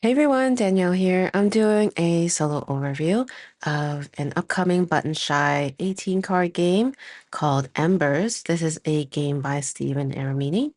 Hey everyone, Danielle here. I'm doing a solo overview of an upcoming button shy 18 card game called Embers. This is a game by Stephen Aramini.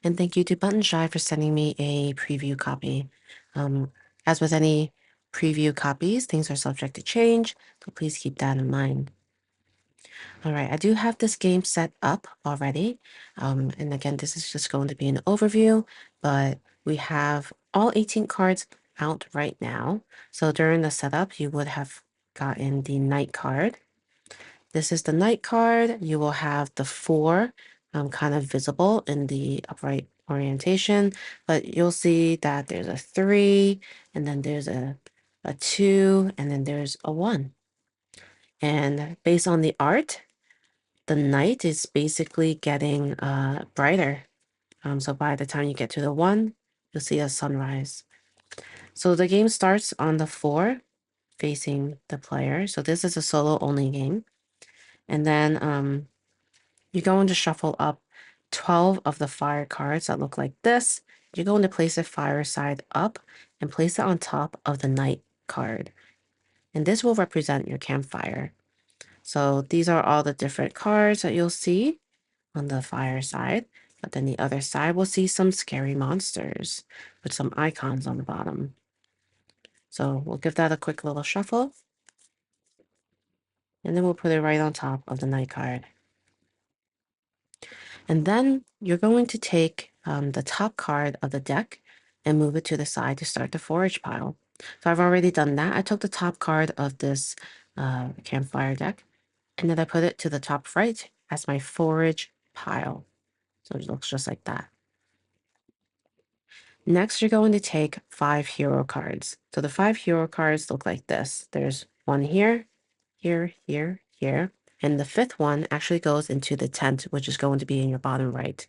And thank you to Button Shy for sending me a preview copy. Um, as with any preview copies, things are subject to change, so please keep that in mind. All right, I do have this game set up already. And again, this is just going to be an overview, but we have all 18 cards out right now. So during the setup, you would have gotten the Knight card. This is the Knight card. You will have the four kind of visible in the upright orientation, but you'll see that there's a three, and then there's a two, and then there's a one. And based on the art, the night is basically getting brighter. So by the time you get to the one, you'll see a sunrise. So the game starts on the four facing the player. So this is a solo only game. And then you're going to shuffle up 12 of the fire cards that look like this. You're going to place a fire side up and place it on top of the night card. And this will represent your campfire. So these are all the different cards that you'll see on the fire side, but then the other side will see some scary monsters with some icons on the bottom. So we'll give that a quick little shuffle, and then we'll put it right on top of the night card. And then you're going to take the top card of the deck and move it to the side to start the forage pile. So I've already done that. I took the top card of this campfire deck, and then I put it to the top right as my forage pile. So it looks just like that. Next, you're going to take 5 hero cards. So the 5 hero cards look like this. There's one here, here, here, here. And the fifth one actually goes into the tent, which is going to be in your bottom right.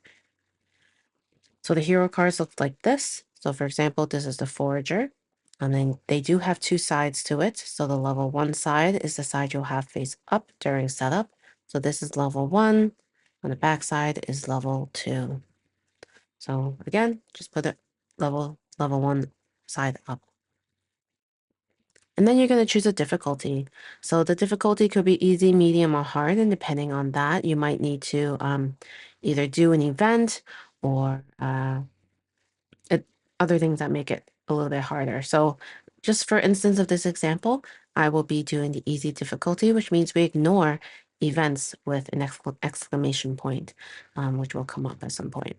So the hero cards look like this. So for example, this is the forager. And then they do have two sides to it. So the level 1 side is the side you'll have face up during setup. So this is level 1. On the back side is level 2. So again, just put it level 1 side up. And then you're going to choose a difficulty. So the difficulty could be easy, medium, or hard. And depending on that, you might need to either do an event or other things that make it a little bit harder. So just for instance of this example, I will be doing the easy difficulty, which means we ignore events with an exclamation point, which will come up at some point.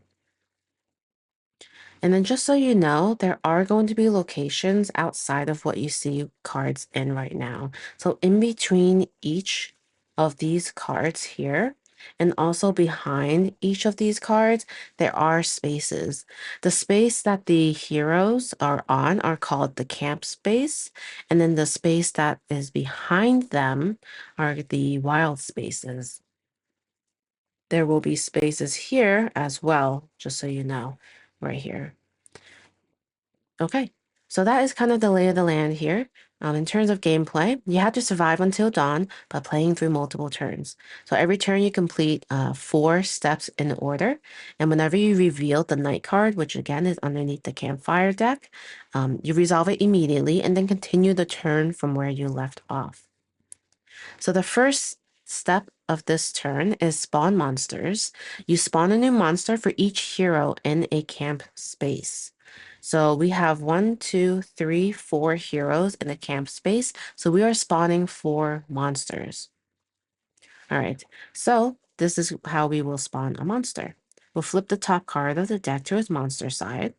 And then just so you know, there are going to be locations outside of what you see cards in right now. So in between each of these cards here, and also behind each of these cards, there are spaces. The space that the heroes are on are called the camp space. And then the space that is behind them are the wild spaces. There will be spaces here as well, just so you know, right here. Okay, so that is kind of the lay of the land here. In terms of gameplay, you have to survive until dawn by playing through multiple turns. So every turn you complete 4 steps in order, and whenever you reveal the night card, which again is underneath the campfire deck, you resolve it immediately and then continue the turn from where you left off. So the first step of this turn is spawn monsters. You spawn a new monster for each hero in a camp space. So we have 1, 2, 3, 4 heroes in a camp space. So we are spawning 4 monsters. All right, so this is how we will spawn a monster. We'll flip the top card of the deck to its monster side,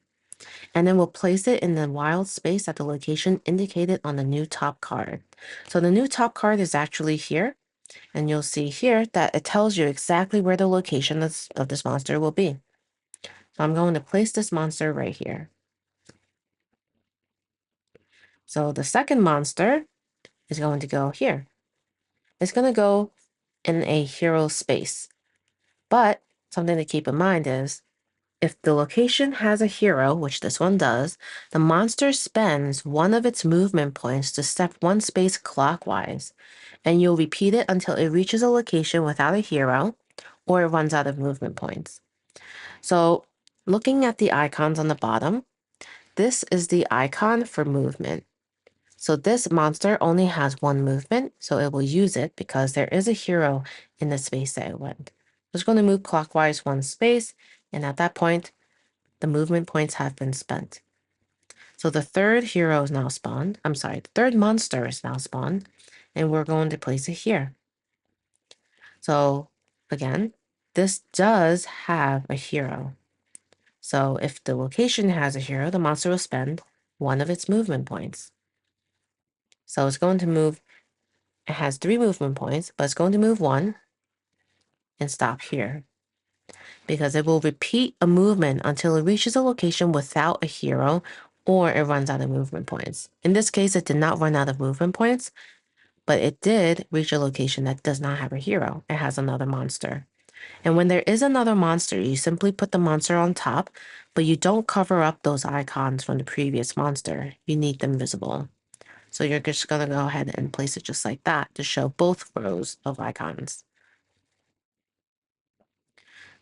and then we'll place it in the wild space at the location indicated on the new top card. So the new top card is actually here, and you'll see here that it tells you exactly where the location of this monster will be. So I'm going to place this monster right here. So the second monster is going to go here. It's going to go in a hero space. But something to keep in mind is if the location has a hero, which this one does, the monster spends one of its movement points to step 1 space clockwise, and you'll repeat it until it reaches a location without a hero or it runs out of movement points. So looking at the icons on the bottom, this is the icon for movement. So this monster only has one movement, so it will use it because there is a hero in the space that it went. It's going to move clockwise one space, and at that point, the movement points have been spent. So the third hero is now spawned. I'm sorry, the third monster is now spawned, and we're going to place it here. So again, this does have a hero. So if the location has a hero, the monster will spend one of its movement points. So it's going to move, it has 3 movement points, but it's going to move 1 and stop here because it will repeat a movement until it reaches a location without a hero or it runs out of movement points. In this case, it did not run out of movement points, but it did reach a location that does not have a hero. It has another monster. And when there is another monster, you simply put the monster on top, but you don't cover up those icons from the previous monster. You need them visible. So you're just going to go ahead and place it just like that to show both rows of icons.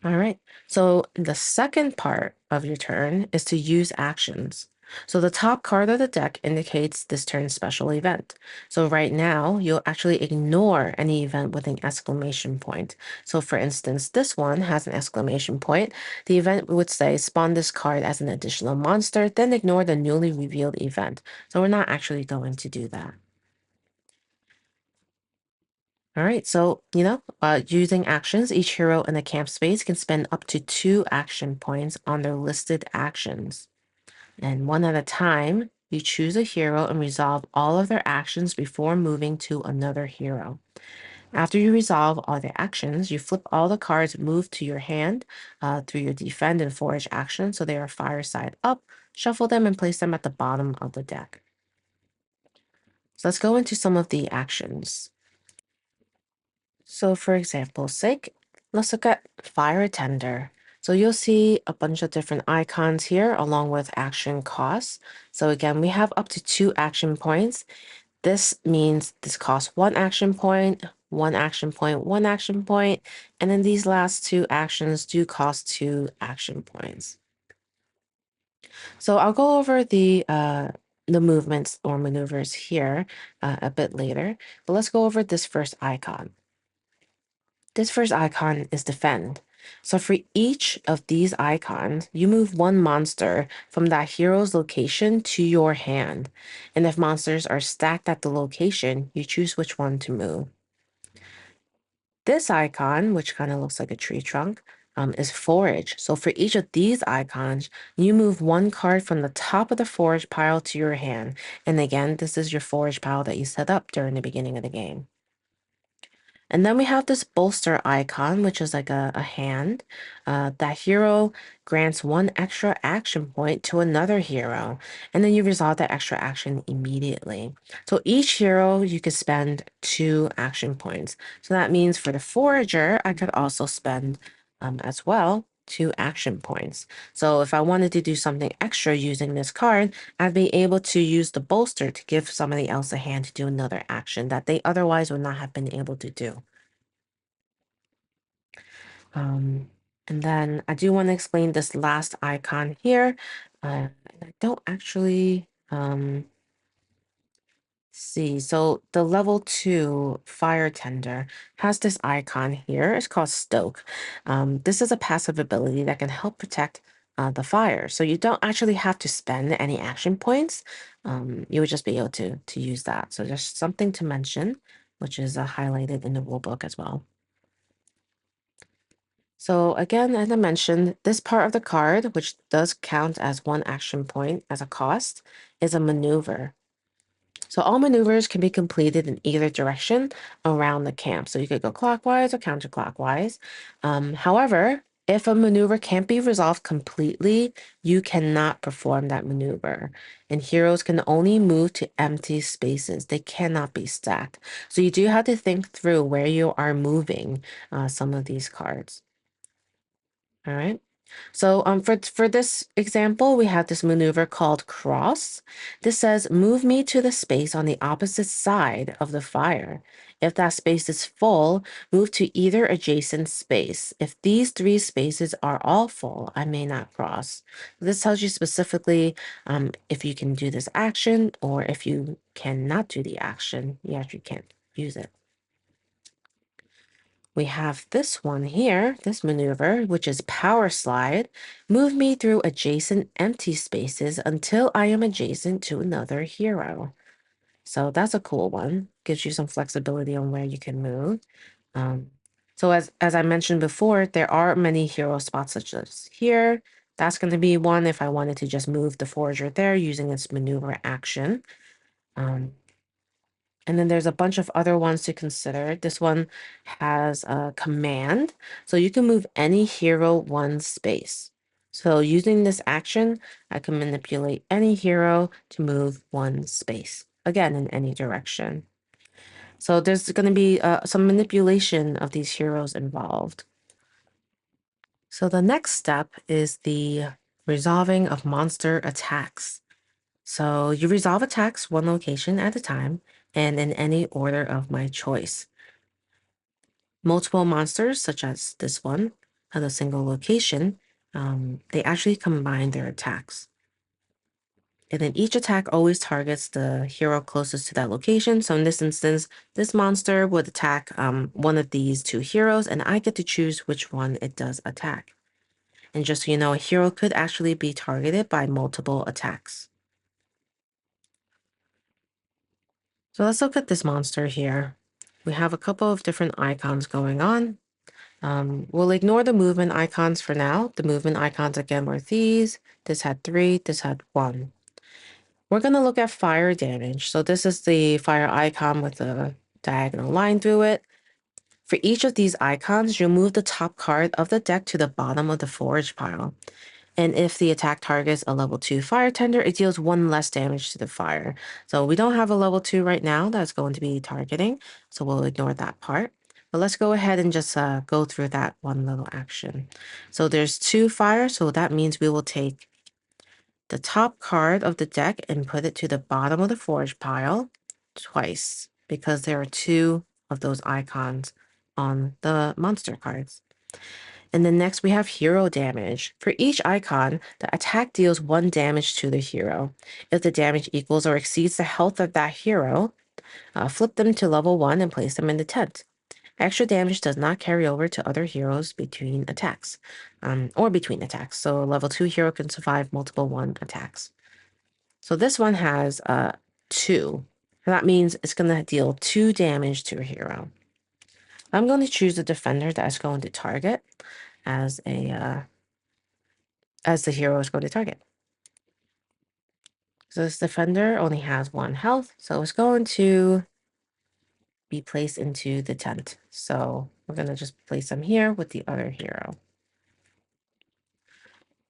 All right, so the second part of your turn is to use actions. So the top card of the deck indicates this turn's special event. So right now, you'll actually ignore any event with an exclamation point. So for instance, this one has an exclamation point. The event would say, spawn this card as an additional monster, then ignore the newly revealed event. So we're not actually going to do that. All right, so, using actions, each hero in the camp space can spend up to 2 action points on their listed actions. And one at a time, you choose a hero and resolve all of their actions before moving to another hero. After you resolve all the actions, you flip all the cards moved to your hand through your defend and forage actions so they are fire side up, shuffle them and place them at the bottom of the deck. So let's go into some of the actions. So for example's sake, let's look at Fire Tender. So you'll see a bunch of different icons here along with action costs. So again, we have up to 2 action points. This means this costs 1 action point, 1 action point, 1 action point, and then these last 2 actions do cost 2 action points. So I'll go over the movements or maneuvers here a bit later, but let's go over this first icon. This first icon is defend. So for each of these icons, you move 1 monster from that hero's location to your hand. And if monsters are stacked at the location, you choose which one to move. This icon, which kind of looks like a tree trunk, is forage. So for each of these icons, you move 1 card from the top of the forage pile to your hand. And again, this is your forage pile that you set up during the beginning of the game. And then we have this bolster icon, which is like a hand. That hero grants 1 extra action point to another hero, and then you resolve that extra action immediately. So each hero, you could spend 2 action points. So that means for the forager, I could also spend as well 2 action points. So if I wanted to do something extra using this card, I'd be able to use the bolster to give somebody else a hand to do another action that they otherwise would not have been able to do. And then I do want to explain this last icon here. I don't actually see. So the level 2 fire tender has this icon here. It's called Stoke. This is a passive ability that can help protect the fire. So you don't actually have to spend any action points. You would just be able to use that. So just something to mention, which is highlighted in the rulebook as well. So again, as I mentioned, this part of the card, which does count as 1 action point as a cost, is a maneuver. So all maneuvers can be completed in either direction around the camp. So you could go clockwise or counterclockwise. However, if a maneuver can't be resolved completely, you cannot perform that maneuver. And heroes can only move to empty spaces. They cannot be stacked. So you do have to think through where you are moving some of these cards. All right. So for this example, we have this maneuver called cross. This says, move me to the space on the opposite side of the fire. If that space is full, move to either adjacent space. If these 3 spaces are all full, I may not cross. This tells you specifically if you can do this action, or if you cannot do the action, you actually can't use it. We have this one here, this maneuver, which is power slide. Move me through adjacent empty spaces until I am adjacent to another hero. So that's a cool one. Gives you some flexibility on where you can move. Um, so as I mentioned before, there are many hero spots such as here. That's going to be one if I wanted to just move the forager there using its maneuver action. And then there's a bunch of other ones to consider. This one has a command, so you can move any hero one space. So using this action, I can manipulate any hero to move one space, again, in any direction. So there's going to be some manipulation of these heroes involved. So the next step is the resolving of monster attacks. So you resolve attacks one location at a time and in any order of my choice. Multiple monsters, such as this one, at a single location, they actually combine their attacks. And then each attack always targets the hero closest to that location. So in this instance, this monster would attack one of these 2 heroes, and I get to choose which one it does attack. And just so you know, a hero could actually be targeted by multiple attacks. So let's look at this monster here. We have a couple of different icons going on. We'll ignore the movement icons for now. The movement icons again were these. This had 3, this had 1. We're going to look at fire damage. So this is the fire icon with a diagonal line through it. For each of these icons, you'll move the top card of the deck to the bottom of the forage pile. And if the attack targets a level 2 fire tender, it deals 1 less damage to the fire. So we don't have a level 2 right now that's going to be targeting, so we'll ignore that part. But let's go ahead and just go through that one little action. So there's 2 fire, so that means we will take the top card of the deck and put it to the bottom of the forage pile twice, because there are 2 of those icons on the monster cards. And then next we have hero damage. For each icon, the attack deals 1 damage to the hero. If the damage equals or exceeds the health of that hero, flip them to level 1 and place them in the tent. Extra damage does not carry over to other heroes between attacks, or between attacks. So a level 2 hero can survive multiple 1 attacks. So this one has 2. That means it's going to deal 2 damage to a hero. I'm going to choose the defender that's going to target as the hero is going to target. So this defender only has 1 health, so it's going to be placed into the tent. So we're going to just place him here with the other hero.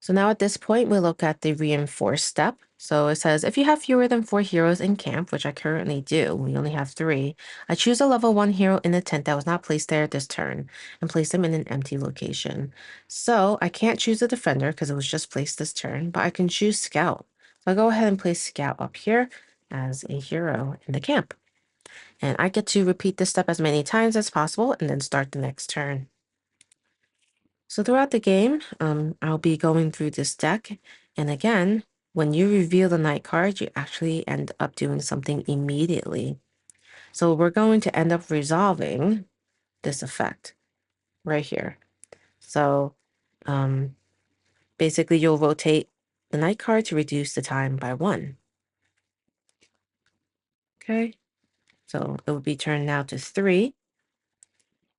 So now at this point, we look at the reinforce step. So it says, if you have fewer than 4 heroes in camp, which I currently do, we only have 3, I choose a level 1 hero in the tent that was not placed there this turn and place them in an empty location. So I can't choose a defender because it was just placed this turn, but I can choose scout. So I'll go ahead and place scout up here as a hero in the camp. And I get to repeat this step as many times as possible and then start the next turn. So throughout the game, I'll be going through this deck. And again, when you reveal the night card, you actually end up doing something immediately. So we're going to end up resolving this effect right here. So basically, you'll rotate the night card to reduce the time by 1. Okay, so it would be turned now to 3.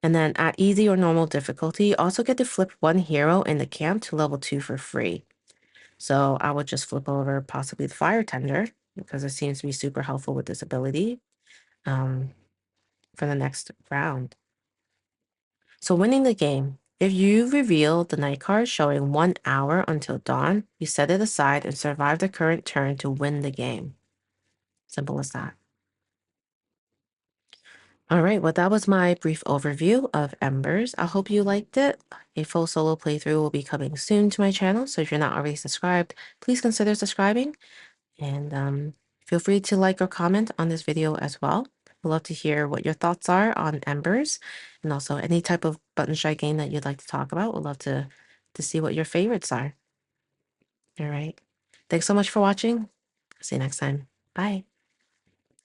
And then at easy or normal difficulty, you also get to flip 1 hero in the camp to level 2 for free. So I would just flip over possibly the fire tender because it seems to be super helpful with this ability for the next round. So winning the game. If you reveal the night card showing 1 hour until dawn, you set it aside and survive the current turn to win the game. Simple as that. All right, well, that was my brief overview of Embers. I hope you liked it. A full solo playthrough will be coming soon to my channel, so if you're not already subscribed, please consider subscribing. And feel free to like or comment on this video as well. We'd love to hear what your thoughts are on Embers, and also any type of button shy game that you'd like to talk about. We'd love to see what your favorites are. All right. Thanks so much for watching. See you next time. Bye.